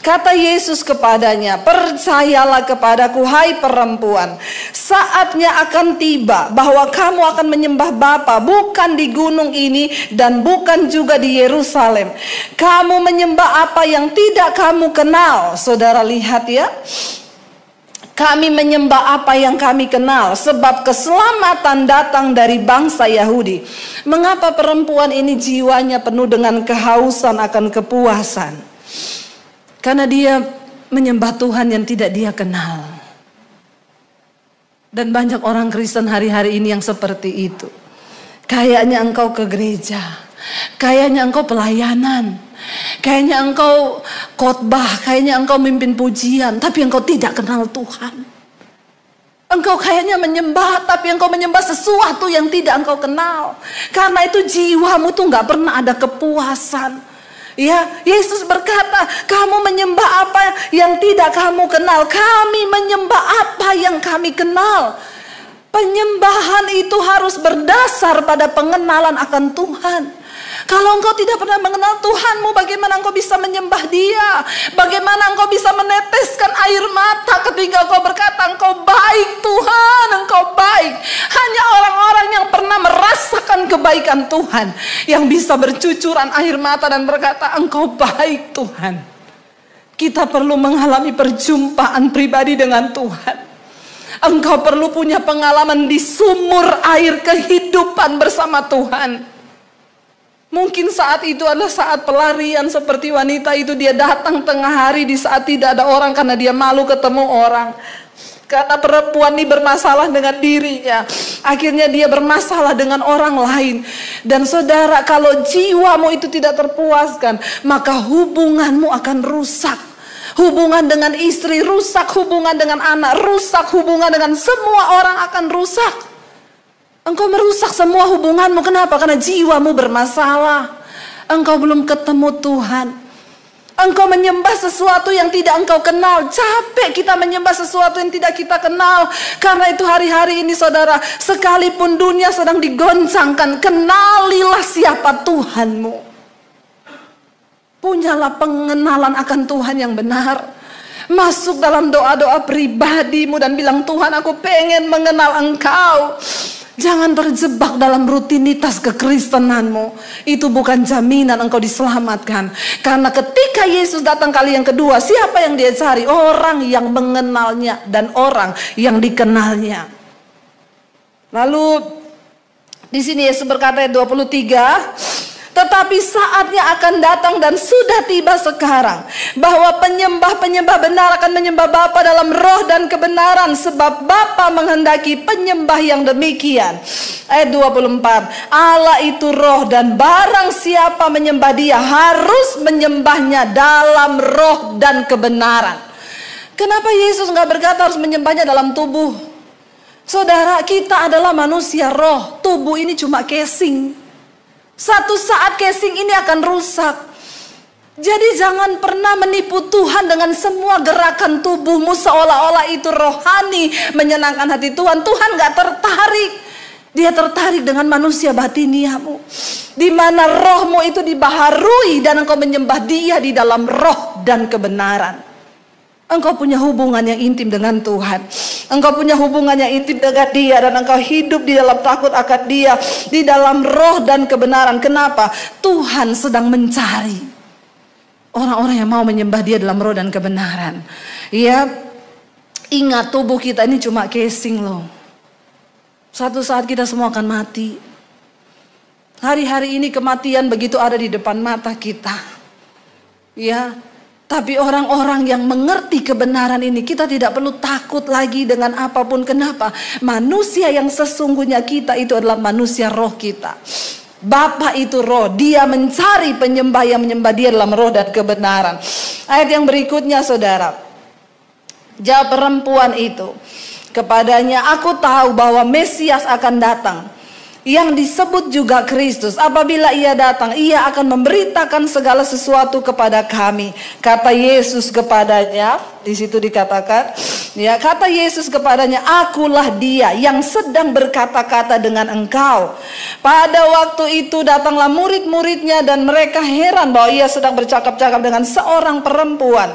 Kata Yesus kepadanya, percayalah kepadaku, hai perempuan, saatnya akan tiba bahwa kamu akan menyembah Bapa bukan di gunung ini dan bukan juga di Yerusalem. Kamu menyembah apa yang tidak kamu kenal. Saudara lihat ya, kami menyembah apa yang kami kenal, sebab keselamatan datang dari bangsa Yahudi. Mengapa perempuan ini jiwanya penuh dengan kehausan akan kepuasan? Karena dia menyembah Tuhan yang tidak dia kenal. Dan banyak orang Kristen hari-hari ini yang seperti itu. Kayaknya engkau ke gereja, kayaknya engkau pelayanan, kayaknya engkau khotbah, kayaknya engkau mimpin pujian, tapi engkau tidak kenal Tuhan. Engkau kayaknya menyembah, tapi engkau menyembah sesuatu yang tidak engkau kenal. Karena itu jiwamu tuh gak pernah ada kepuasan. Ya, Yesus berkata, kamu menyembah apa yang tidak kamu kenal. Kami menyembah apa yang kami kenal. Penyembahan itu harus berdasar pada pengenalan akan Tuhan. Kalau engkau tidak pernah mengenal Tuhanmu, bagaimana engkau bisa menyembah Dia? Bagaimana engkau bisa meneteskan air mata ketika engkau berkata, engkau baik Tuhan, engkau baik. Hanya orang-orang yang pernah merasakan kebaikan Tuhan yang bisa bercucuran air mata dan berkata, engkau baik Tuhan. Kita perlu mengalami perjumpaan pribadi dengan Tuhan. Engkau perlu punya pengalaman di sumur air kehidupan bersama Tuhan. Mungkin saat itu adalah saat pelarian seperti wanita itu. Dia datang tengah hari di saat tidak ada orang karena dia malu ketemu orang. Karena perempuan ini bermasalah dengan dirinya, akhirnya dia bermasalah dengan orang lain. Dan saudara, kalau jiwamu itu tidak terpuaskan, maka hubunganmu akan rusak. Hubungan dengan istri rusak, hubungan dengan anak rusak, hubungan dengan semua orang akan rusak. Engkau merusak semua hubunganmu. Kenapa? Karena jiwamu bermasalah. Engkau belum ketemu Tuhan. Engkau menyembah sesuatu yang tidak engkau kenal. Capek kita menyembah sesuatu yang tidak kita kenal. Karena itu hari-hari ini saudara, sekalipun dunia sedang digoncangkan, kenalilah siapa Tuhanmu. Punyalah pengenalan akan Tuhan yang benar. Masuk dalam doa-doa pribadimu dan bilang, Tuhan, aku pengen mengenal Engkau. Jangan terjebak dalam rutinitas kekristenanmu. Itu bukan jaminan engkau diselamatkan. Karena ketika Yesus datang kali yang kedua, siapa yang dia cari? Orang yang mengenalnya dan orang yang dikenalnya. Lalu di sini Yesus berkata ayat 23, tetapi saatnya akan datang dan sudah tiba sekarang, bahwa penyembah-penyembah benar akan menyembah Bapa dalam roh dan kebenaran, sebab Bapa menghendaki penyembah yang demikian. Ayat 24, Allah itu roh, dan barang siapa menyembah Dia harus menyembahnya dalam roh dan kebenaran. Kenapa Yesus nggak berkata harus menyembahnya dalam tubuh? Saudara, kita adalah manusia roh, tubuh ini cuma casing. Satu saat casing ini akan rusak. Jadi jangan pernah menipu Tuhan dengan semua gerakan tubuhmu seolah-olah itu rohani, menyenangkan hati Tuhan. Tuhan gak tertarik. Dia tertarik dengan manusia batiniamu, di mana rohmu itu dibaharui dan engkau menyembah Dia di dalam roh dan kebenaran. Engkau punya hubungan yang intim dengan Tuhan. Engkau punya hubungan yang intim dengan Dia, dan engkau hidup di dalam takut akan Dia, di dalam roh dan kebenaran. Kenapa? Tuhan sedang mencari orang-orang yang mau menyembah Dia dalam roh dan kebenaran. Ya, ingat, tubuh kita ini cuma casing loh. Suatu saat kita semua akan mati. Hari-hari ini kematian begitu ada di depan mata kita. Ya, tapi orang-orang yang mengerti kebenaran ini, kita tidak perlu takut lagi dengan apapun. Kenapa? Manusia yang sesungguhnya kita itu adalah manusia roh kita. Bapa itu roh, Dia mencari penyembah yang menyembah Dia dalam roh dan kebenaran. Ayat yang berikutnya saudara, jawab perempuan itu kepadanya, aku tahu bahwa Mesias akan datang, yang disebut juga Kristus. Apabila Ia datang, Ia akan memberitakan segala sesuatu kepada kami. Kata Yesus kepadanya, di situ dikatakan, ya, kata Yesus kepadanya, akulah Dia yang sedang berkata-kata dengan engkau. Pada waktu itu datanglah murid-muridnya dan mereka heran bahwa Ia sedang bercakap-cakap dengan seorang perempuan.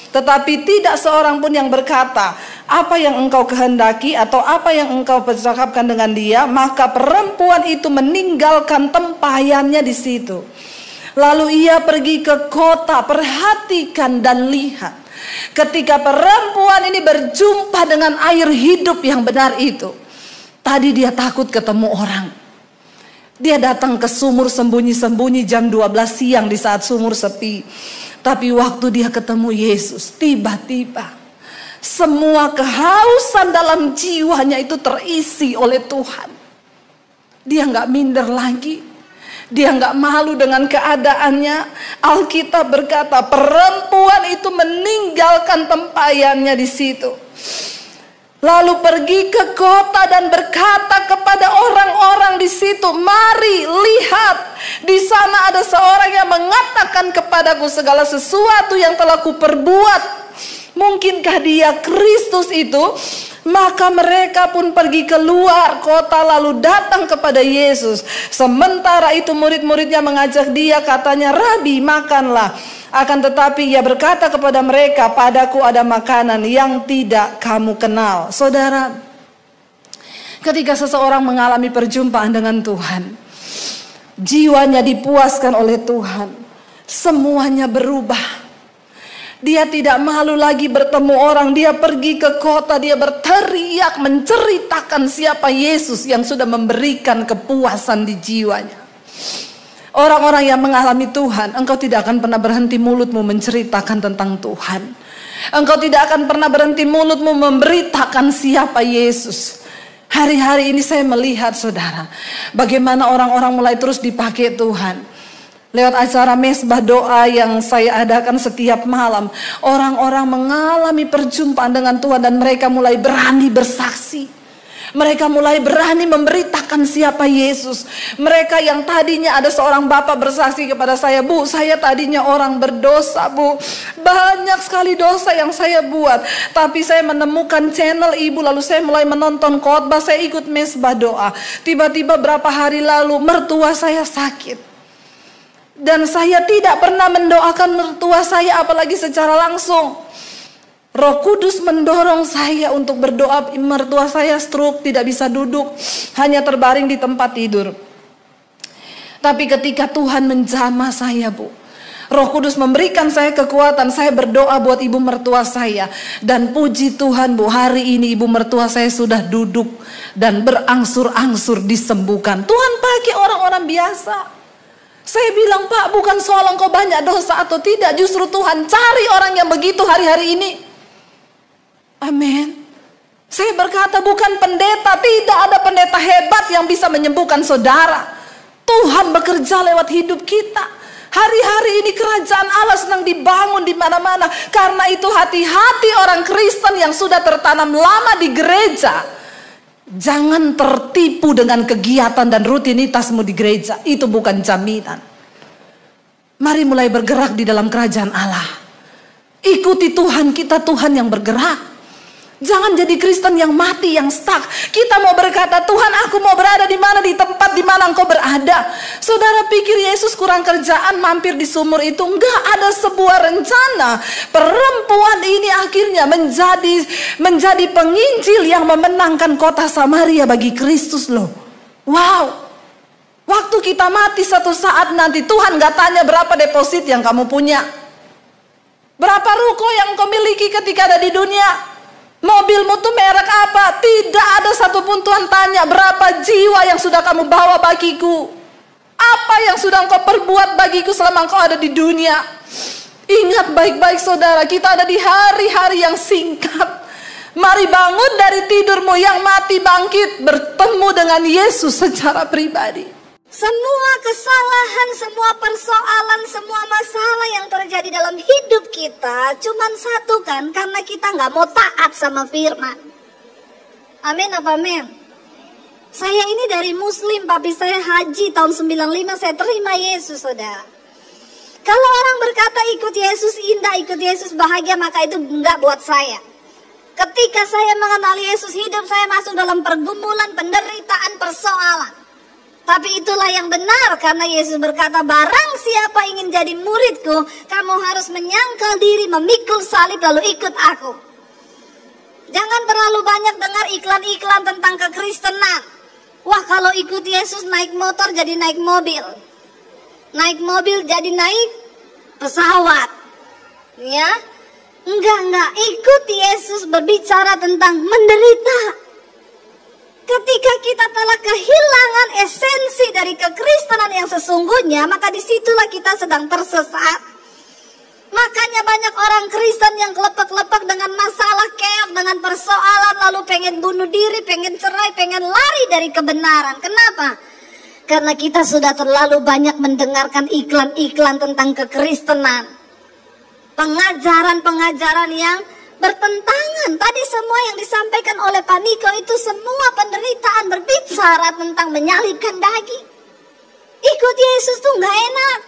Tetapi tidak seorang pun yang berkata, apa yang engkau kehendaki atau apa yang engkau percakapkan dengan dia. Maka perempuan itu meninggalkan tempayannya di situ. Lalu ia pergi ke kota. Perhatikan dan lihat, ketika perempuan ini berjumpa dengan air hidup yang benar itu, tadi dia takut ketemu orang. Dia datang ke sumur sembunyi-sembunyi jam 12 siang di saat sumur sepi. Tapi waktu dia ketemu Yesus, tiba-tiba semua kehausan dalam jiwanya itu terisi oleh Tuhan. Dia gak minder lagi. Dia gak malu dengan keadaannya. Alkitab berkata perempuan itu meninggalkan tempayannya di situ, lalu pergi ke kota dan berkata kepada orang-orang di situ, "Mari lihat, di sana ada seorang yang mengatakan kepadaku segala sesuatu yang telah kuperbuat. Mungkinkah dia Kristus itu?" Maka mereka pun pergi keluar kota lalu datang kepada Yesus. Sementara itu murid-muridnya mengajak dia, katanya, "Rabi, makanlah." Akan tetapi ia berkata kepada mereka, "Padaku ada makanan yang tidak kamu kenal." Saudara, ketika seseorang mengalami perjumpaan dengan Tuhan, jiwanya dipuaskan oleh Tuhan, semuanya berubah. Dia tidak malu lagi bertemu orang. Dia pergi ke kota, dia berteriak menceritakan siapa Yesus yang sudah memberikan kepuasan di jiwanya. Orang-orang yang mengalami Tuhan, engkau tidak akan pernah berhenti mulutmu menceritakan tentang Tuhan. Engkau tidak akan pernah berhenti mulutmu memberitakan siapa Yesus. Hari-hari ini saya melihat, saudara, bagaimana orang-orang mulai terus dipakai Tuhan. Lewat acara mesbah doa yang saya adakan setiap malam, orang-orang mengalami perjumpaan dengan Tuhan dan mereka mulai berani bersaksi. Mereka mulai berani memberitakan siapa Yesus. Mereka yang tadinya, ada seorang bapak bersaksi kepada saya, "Bu, saya tadinya orang berdosa, Bu. Banyak sekali dosa yang saya buat. Tapi saya menemukan channel ibu, lalu saya mulai menonton khotbah, saya ikut mesbah doa. Tiba-tiba berapa hari lalu mertua saya sakit. Dan saya tidak pernah mendoakan mertua saya apalagi secara langsung. Roh Kudus mendorong saya untuk berdoa. Mertua saya stroke, tidak bisa duduk, hanya terbaring di tempat tidur. Tapi ketika Tuhan menjamah saya, Bu, Roh Kudus memberikan saya kekuatan. Saya berdoa buat ibu mertua saya. Dan puji Tuhan, Bu, hari ini ibu mertua saya sudah duduk dan berangsur-angsur disembuhkan. Tuhan pakai orang-orang biasa. Saya bilang, "Pak, bukan soal engkau banyak dosa atau tidak. Justru Tuhan cari orang yang begitu hari-hari ini." Amin. Saya berkata, bukan pendeta. Tidak ada pendeta hebat yang bisa menyembuhkan saudara. Tuhan bekerja lewat hidup kita. Hari-hari ini kerajaan Allah sedang dibangun di mana-mana. Karena itu hati-hati orang Kristen yang sudah tertanam lama di gereja. Jangan tertipu dengan kegiatan dan rutinitasmu di gereja. Itu bukan jaminan. Mari mulai bergerak di dalam kerajaan Allah. Ikuti Tuhan kita, Tuhan yang bergerak. Jangan jadi Kristen yang mati, yang stuck. Kita mau berkata, "Tuhan, aku mau berada di mana, di tempat di mana engkau berada." Saudara pikir Yesus kurang kerjaan mampir di sumur itu? Enggak, ada sebuah rencana. Perempuan ini akhirnya menjadi penginjil yang memenangkan kota Samaria bagi Kristus loh. Wow. Waktu kita mati satu saat nanti, Tuhan gak tanya berapa deposit yang kamu punya, berapa ruko yang kau miliki ketika ada di dunia, mobilmu tuh merek apa. Tidak ada satupun Tuhan tanya berapa jiwa yang sudah kamu bawa bagiku, apa yang sudah engkau perbuat bagiku selama engkau ada di dunia. Ingat baik-baik saudara, kita ada di hari-hari yang singkat. Mari bangun dari tidurmu, yang mati bangkit, bertemu dengan Yesus secara pribadi. Semua kesalahan, semua persoalan, semua masalah yang terjadi dalam hidup kita cuman satu kan, karena kita nggak mau taat sama firman. Amin apa amin? Saya ini dari Muslim, papi saya haji tahun 95, saya terima Yesus, saudara. Kalau orang berkata ikut Yesus indah, ikut Yesus bahagia, maka itu enggak buat saya. Ketika saya mengenal Yesus, hidup saya masuk dalam pergumulan, penderitaan, persoalan. Tapi itulah yang benar, karena Yesus berkata, "Barang siapa ingin jadi muridku, kamu harus menyangkal diri, memikul salib, lalu ikut aku." Jangan terlalu banyak dengar iklan-iklan tentang kekristenan. Wah, kalau ikut Yesus naik motor jadi naik mobil, naik mobil jadi naik pesawat. Ya, enggak. Ikut Yesus berbicara tentang menderita. Ketika kita telah kehilangan esensi dari kekristenan yang sesungguhnya, maka disitulah kita sedang tersesat. Makanya banyak orang Kristen yang kelepek-lepek dengan masalah, keok dengan persoalan, lalu pengen bunuh diri, pengen cerai, pengen lari dari kebenaran. Kenapa? Karena kita sudah terlalu banyak mendengarkan iklan-iklan tentang kekristenan. Pengajaran-pengajaran yang bertentangan. Tadi semua yang disampaikan oleh Pak Niko itu semua penderitaan, berbicara tentang menyalibkan daging. Ikut Yesus tuh gak enak.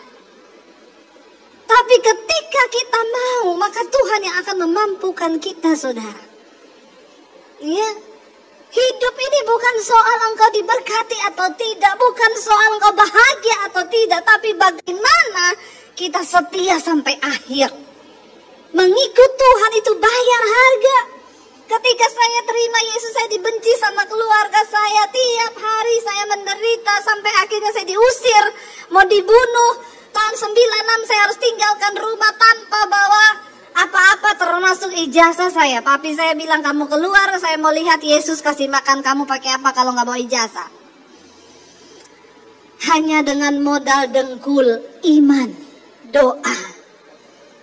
Tapi ketika kita mau, maka Tuhan yang akan memampukan kita, saudara. Ya, hidup ini bukan soal engkau diberkati atau tidak, bukan soal engkau bahagia atau tidak, tapi bagaimana kita setia sampai akhir. Mengikut Tuhan itu bayar harga. Ketika saya terima Yesus, saya dibenci sama keluarga saya. Tiap hari saya menderita sampai akhirnya saya diusir, mau dibunuh. Tahun 96 saya harus tinggalkan rumah tanpa bawa apa-apa termasuk ijazah saya. Papi saya bilang, kamu keluar, saya mau lihat Yesus kasih makan kamu pakai apa kalau nggak bawa ijazah. Hanya dengan modal dengkul, iman, doa.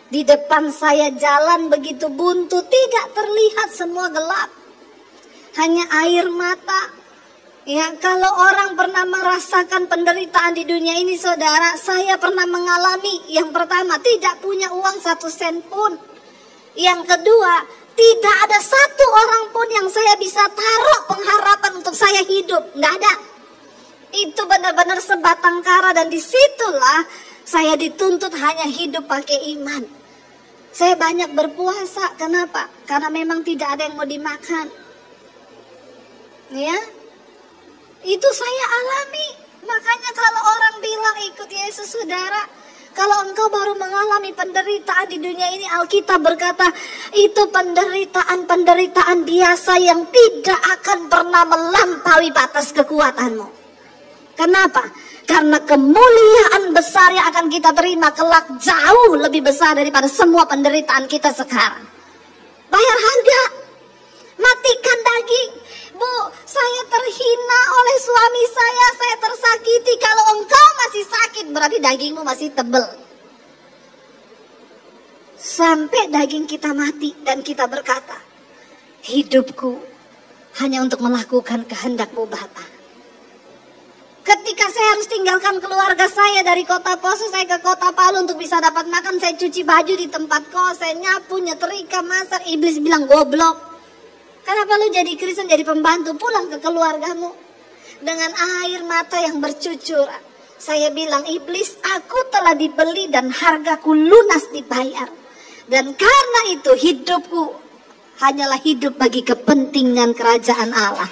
Di depan saya jalan begitu buntu, tidak terlihat, semua gelap. Hanya air mata. Ya, kalau orang pernah merasakan penderitaan di dunia ini, saudara, saya pernah mengalami. Yang pertama, tidak punya uang 1 sen pun. Yang kedua, tidak ada satu orang pun yang saya bisa taruh pengharapan untuk saya hidup. Nggak ada. Itu benar-benar sebatang kara, dan disitulah saya dituntut hanya hidup pakai iman. Saya banyak berpuasa. Kenapa? Karena memang tidak ada yang mau dimakan. Ya, itu saya alami. Makanya kalau orang bilang ikut Yesus, saudara, kalau engkau baru mengalami penderitaan di dunia ini, Alkitab berkata itu penderitaan biasa yang tidak akan pernah melampaui batas kekuatanmu. Kenapa? Karena kemuliaan besar yang akan kita terima kelak jauh lebih besar daripada semua penderitaan kita sekarang. Bayar harga, matikan daging. Bu, saya terhina oleh suami saya tersakiti. Kalau engkau masih sakit, berarti dagingmu masih tebel. Sampai daging kita mati dan kita berkata, hidupku hanya untuk melakukan kehendak-Mu Bapa. Ketika saya harus tinggalkan keluarga saya dari kota Poso, saya ke kota Palu untuk bisa dapat makan, saya cuci baju di tempat kos, saya nyapu, nyetrika, masak. Iblis bilang, goblok. Kenapa lu jadi Kristen, jadi pembantu, pulang ke keluargamu dengan air mata yang bercucur. Saya bilang, iblis, aku telah dibeli dan hargaku lunas dibayar. Dan karena itu hidupku hanyalah hidup bagi kepentingan kerajaan Allah.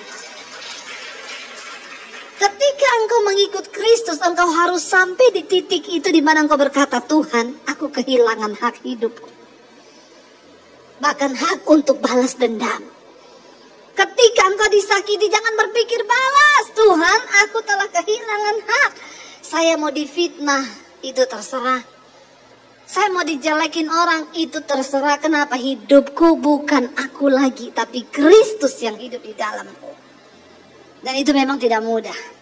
Ketika engkau mengikut Kristus, engkau harus sampai di titik itu di mana engkau berkata, Tuhan, aku kehilangan hak hidupku. Bahkan hak untuk balas dendam. Ketika engkau disakiti, jangan berpikir balas. Tuhan, aku telah kehilangan hak. Saya mau difitnah, itu terserah. Saya mau dijelekin orang, itu terserah. Kenapa? Hidupku bukan aku lagi, tapi Kristus yang hidup di dalamku. Dan itu memang tidak mudah.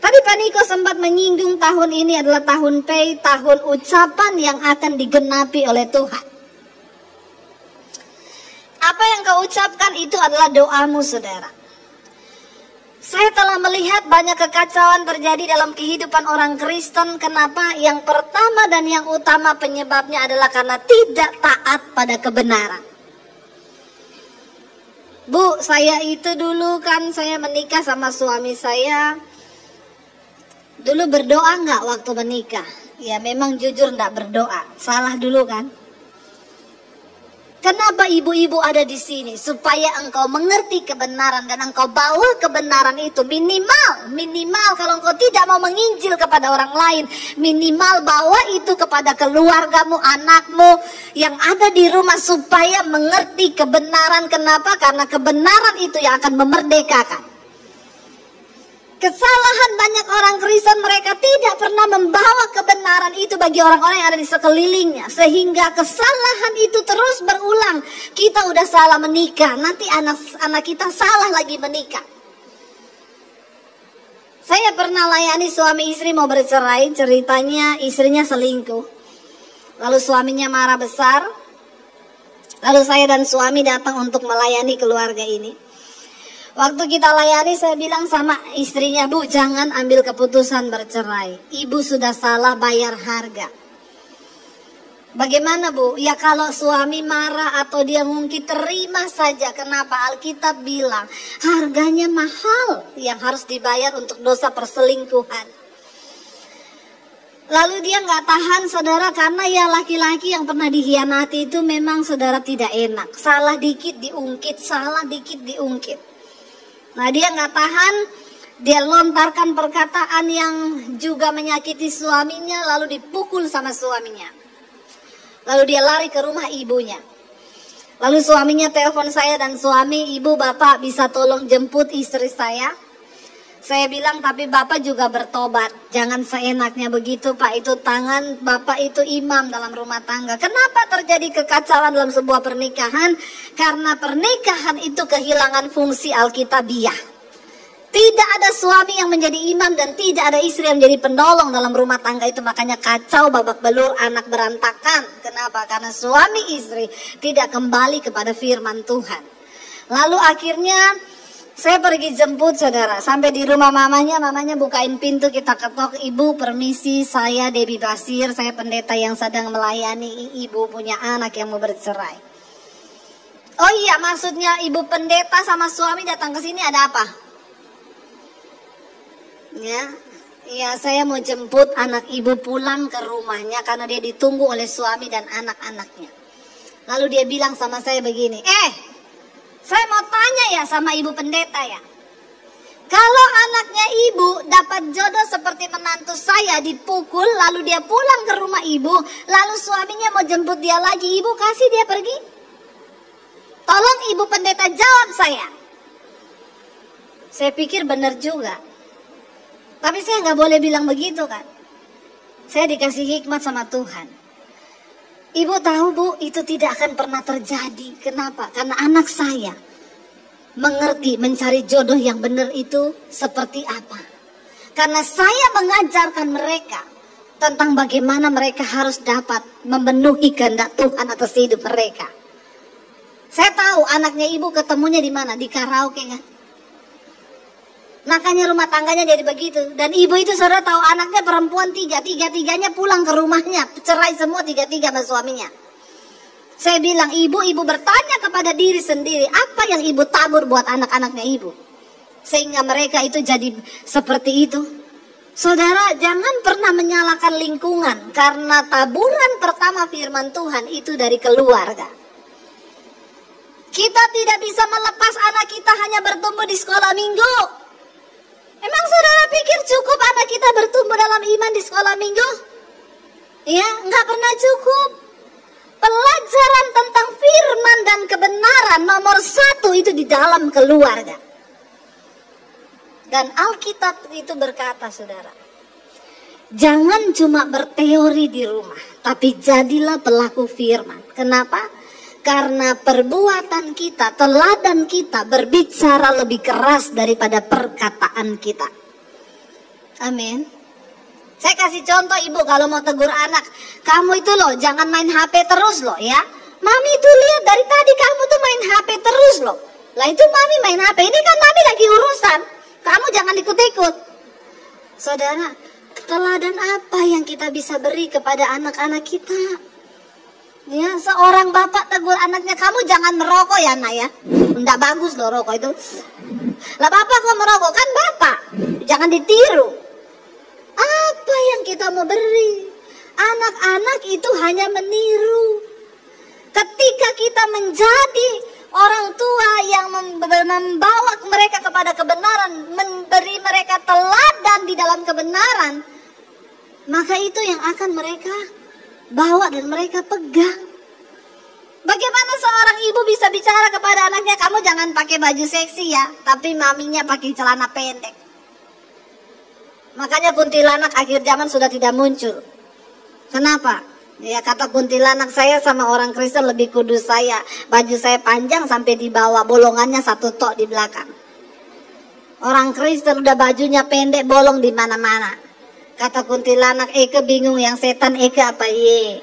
Tadi Pak Niko sempat menyinggung tahun ini adalah tahun Pei, tahun ucapan yang akan digenapi oleh Tuhan. Apa yang kau ucapkan itu adalah doamu, saudara. Saya telah melihat banyak kekacauan terjadi dalam kehidupan orang Kristen. Kenapa? Yang pertama dan yang utama penyebabnya adalah karena tidak taat pada kebenaran. Bu, saya itu dulu kan saya menikah sama suami saya. Dulu berdoa nggak waktu menikah? Ya memang jujur nggak berdoa. Salah dulu kan? Kenapa ibu-ibu ada di sini? Supaya engkau mengerti kebenaran dan engkau bawa kebenaran itu minimal kalau engkau tidak mau menginjil kepada orang lain, minimal bawa itu kepada keluargamu, anakmu yang ada di rumah supaya mengerti kebenaran. Kenapa? Karena kebenaran itu yang akan memerdekakan. Kesalahan banyak orang Kristen, mereka tidak pernah membawa kebenaran itu bagi orang-orang yang ada di sekelilingnya. Sehingga kesalahan itu terus berulang. Kita udah salah menikah, nanti anak kita salah lagi menikah. Saya pernah layani suami istri mau bercerai, ceritanya istrinya selingkuh. Lalu suaminya marah besar. Lalu saya dan suami datang untuk melayani keluarga ini. Waktu kita layani, saya bilang sama istrinya, Bu, jangan ambil keputusan bercerai. Ibu sudah salah bayar harga. Bagaimana, Bu? Ya kalau suami marah atau dia ngungkit, terima saja. Kenapa? Alkitab bilang harganya mahal yang harus dibayar untuk dosa perselingkuhan. Lalu dia nggak tahan, saudara, karena ya laki-laki yang pernah dikhianati itu memang, saudara, tidak enak. Salah dikit diungkit, salah dikit diungkit. Nah, dia nggak tahan, dia lontarkan perkataan yang juga menyakiti suaminya, lalu dipukul sama suaminya. Lalu dia lari ke rumah ibunya. Lalu suaminya telepon saya dan suami, Ibu, Bapak bisa tolong jemput istri saya? Saya bilang, tapi Bapak juga bertobat. Jangan seenaknya begitu, Pak. Itu tangan Bapak itu imam dalam rumah tangga. Kenapa terjadi kekacauan dalam sebuah pernikahan? Karena pernikahan itu kehilangan fungsi alkitabiah. Tidak ada suami yang menjadi imam dan tidak ada istri yang menjadi penolong dalam rumah tangga itu. Makanya kacau, babak belur, anak berantakan. Kenapa? Karena suami istri tidak kembali kepada firman Tuhan. Lalu akhirnya saya pergi jemput, saudara. Sampai di rumah mamanya bukain pintu, kita ketok. Ibu, permisi, saya Debbie Basir, saya pendeta yang sedang melayani ibu punya anak yang mau bercerai. Oh iya, maksudnya ibu pendeta sama suami datang ke sini ada apa? Ya, saya mau jemput anak ibu pulang ke rumahnya karena dia ditunggu oleh suami dan anak-anaknya. Lalu dia bilang sama saya begini, saya mau tanya ya sama ibu pendeta ya. Kalau anaknya ibu dapat jodoh seperti menantu saya, dipukul, lalu dia pulang ke rumah ibu, lalu suaminya mau jemput dia lagi, ibu kasih dia pergi? Tolong ibu pendeta jawab saya. Saya pikir benar juga. Tapi saya nggak boleh bilang begitu kan. Saya dikasih hikmat sama Tuhan. Ibu tahu, Bu, itu tidak akan pernah terjadi. Kenapa? Karena anak saya mengerti mencari jodoh yang benar itu seperti apa. Karena saya mengajarkan mereka tentang bagaimana mereka harus dapat memenuhi kehendak Tuhan atas hidup mereka. Saya tahu anaknya ibu ketemunya di mana? Di karaoke kan? Makanya rumah tangganya jadi begitu. Dan ibu itu, saudara tahu, anaknya perempuan tiga-tiganya pulang ke rumahnya. Cerai semua tiga-tiga sama suaminya. Saya bilang, ibu bertanya kepada diri sendiri, apa yang ibu tabur buat anak-anaknya ibu? Sehingga mereka itu jadi seperti itu. Saudara, jangan pernah menyalahkan lingkungan. Karena taburan pertama firman Tuhan itu dari keluarga. Kita tidak bisa melepas anak kita hanya bertumbuh di sekolah minggu. Emang saudara pikir cukup anak kita bertumbuh dalam iman di sekolah minggu? Ya, nggak pernah cukup. Pelajaran tentang firman dan kebenaran nomor 1 itu di dalam keluarga. Dan Alkitab itu berkata, saudara, jangan cuma berteori di rumah, tapi jadilah pelaku firman. Kenapa? Karena perbuatan kita, teladan kita berbicara lebih keras daripada perkataan kita. Amin. Saya kasih contoh, ibu kalau mau tegur anak, kamu itu loh jangan main HP terus loh ya. Mami itu lihat dari tadi kamu tuh main HP terus loh. Lah itu mami main HP, ini kan mami lagi urusan. Kamu jangan ikut-ikut. Saudara, teladan apa yang kita bisa beri kepada anak-anak kita? Ya, seorang bapak tegur anaknya, kamu jangan merokok ya nak ya. Enggak bagus loh rokok itu. Lah bapak kok merokok? Kan bapak. Jangan ditiru. Apa yang kita mau beri? Anak-anak itu hanya meniru. Ketika kita menjadi orang tua yang membawa mereka kepada kebenaran, memberi mereka teladan di dalam kebenaran, maka itu yang akan mereka bawa dan mereka pegang. Bagaimana seorang ibu bisa bicara kepada anaknya, kamu jangan pakai baju seksi ya, tapi maminya pakai celana pendek. Makanya kuntilanak akhir zaman sudah tidak muncul. Kenapa? Ya kata kuntilanak, saya sama orang Kristen lebih kudus saya. Baju saya panjang sampai di bawah, bolongannya 1 tok di belakang. Orang Kristen udah bajunya pendek, bolong di mana-mana. Kata kuntilanak, Eke bingung yang setan Eke apa ye?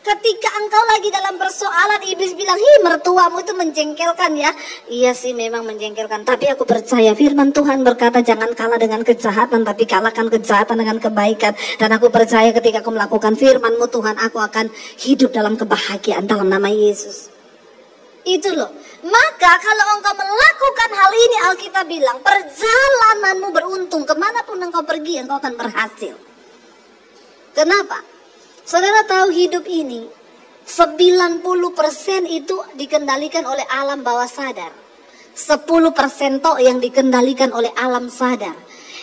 Ketika engkau lagi dalam persoalan, iblis bilang, "Hi, mertuamu itu menjengkelkan ya." Iya sih, memang menjengkelkan. Tapi aku percaya firman Tuhan berkata, jangan kalah dengan kejahatan, tapi kalahkan kejahatan dengan kebaikan. Dan aku percaya ketika aku melakukan firman-Mu Tuhan, aku akan hidup dalam kebahagiaan dalam nama Yesus. Itu loh. Maka kalau engkau melakukan hal ini, Alkitab bilang, perjalananmu beruntung. Kemanapun engkau pergi, engkau akan berhasil. Kenapa? Saudara tahu hidup ini 90% itu dikendalikan oleh alam bawah sadar. 10% tok yang dikendalikan oleh alam sadar.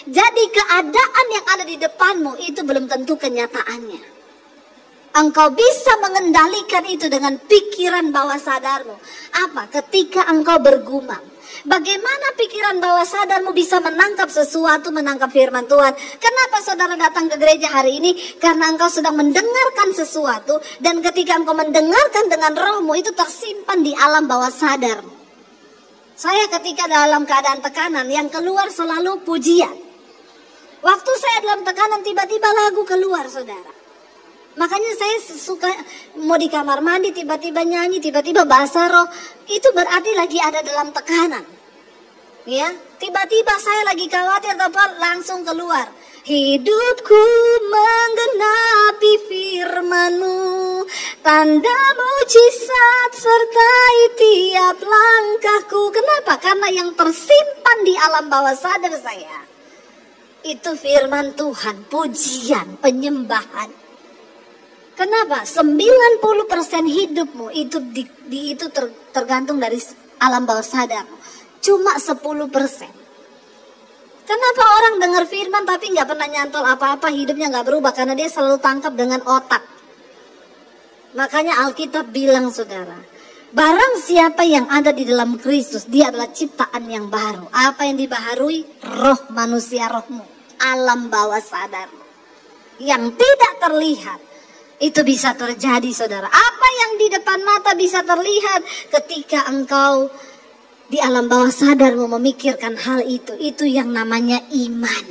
Jadi keadaan yang ada di depanmu itu belum tentu kenyataannya. Engkau bisa mengendalikan itu dengan pikiran bawah sadarmu. Apa? Ketika engkau bergumam. Bagaimana pikiran bawah sadarmu bisa menangkap sesuatu, menangkap firman Tuhan? Kenapa saudara datang ke gereja hari ini? Karena engkau sedang mendengarkan sesuatu, dan ketika engkau mendengarkan dengan rohmu, itu tersimpan di alam bawah sadarmu. Saya ketika dalam keadaan tekanan, yang keluar selalu pujian. Waktu saya dalam tekanan, tiba-tiba lagu keluar, saudara. Makanya saya suka mau di kamar mandi tiba-tiba nyanyi, tiba-tiba bahasa roh. Itu berarti lagi ada dalam tekanan. Ya, tiba-tiba saya lagi khawatir apa, langsung keluar. Hidupku menggenapi firman-Mu, tanda mujizat sertai tiap langkahku. Kenapa? Karena yang tersimpan di alam bawah sadar saya itu firman Tuhan, pujian, penyembahan. Kenapa? 90% hidupmu itu tergantung dari alam bawah sadar. Cuma 10%. Kenapa orang dengar firman tapi nggak pernah nyantol apa-apa, hidupnya nggak berubah? Karena dia selalu tangkap dengan otak. Makanya Alkitab bilang, saudara, barang siapa yang ada di dalam Kristus, dia adalah ciptaan yang baru. Apa yang dibaharui? Roh manusia, rohmu, alam bawah sadarmu. Yang tidak terlihat itu bisa terjadi, saudara. Apa yang di depan mata bisa terlihat ketika engkau di alam bawah sadarmu memikirkan hal itu. Itu yang namanya iman.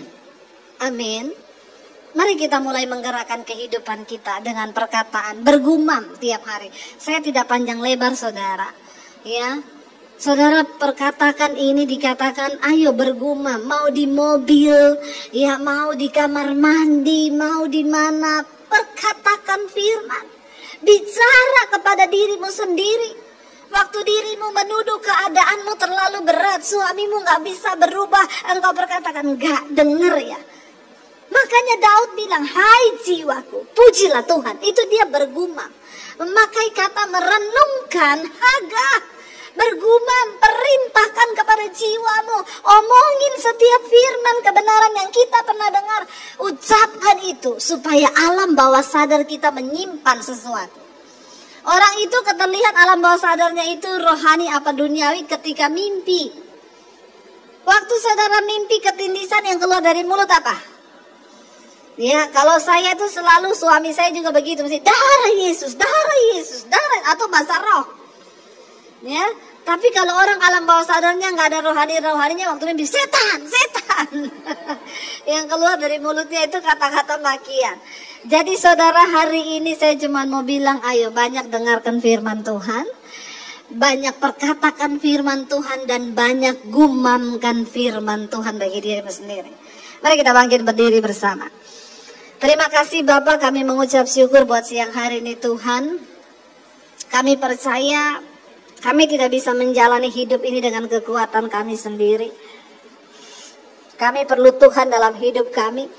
Amin. Mari kita mulai menggerakkan kehidupan kita dengan perkataan, bergumam tiap hari. Saya tidak panjang lebar, saudara. Ya, saudara perkatakan ini, dikatakan, ayo bergumam. Mau di mobil, ya mau di kamar mandi, mau di mana. Perkatakan firman. Bicara kepada dirimu sendiri. Waktu dirimu menuduh keadaanmu terlalu berat, suamimu gak bisa berubah, engkau berkatakan, gak denger ya. Makanya Daud bilang, hai jiwaku, pujilah Tuhan. Itu dia bergumam. Memakai kata merenungkan, hagah. Bergumam, perintahkan kepada jiwamu. Omongin setiap firman kebenaran yang kita pernah dengar. Ucapkan itu supaya alam bawah sadar kita menyimpan sesuatu. Orang itu terlihat alam bawah sadarnya itu rohani apa duniawi ketika mimpi. Waktu saudara mimpi, ketindisan yang keluar dari mulut apa? Ya, kalau saya itu selalu, suami saya juga begitu, mesti darah Yesus, darah Yesus, darah, atau bahasa roh. Ya, tapi kalau orang alam bawah sadarnya nggak ada rohaninya, waktu mimpi setan. Yang keluar dari mulutnya itu kata-kata makian. Jadi saudara, hari ini saya cuma mau bilang, ayo banyak dengarkan firman Tuhan, banyak perkatakan firman Tuhan, dan banyak gumamkan firman Tuhan bagi dirimu sendiri. Mari kita bangkit berdiri bersama. Terima kasih Bapak, kami mengucap syukur buat siang hari ini Tuhan. Kami percaya kami tidak bisa menjalani hidup ini dengan kekuatan kami sendiri. Kami perlu Tuhan dalam hidup kami.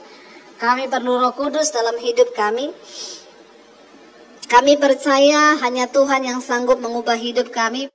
Kami perlu Roh Kudus dalam hidup kami. Kami percaya hanya Tuhan yang sanggup mengubah hidup kami.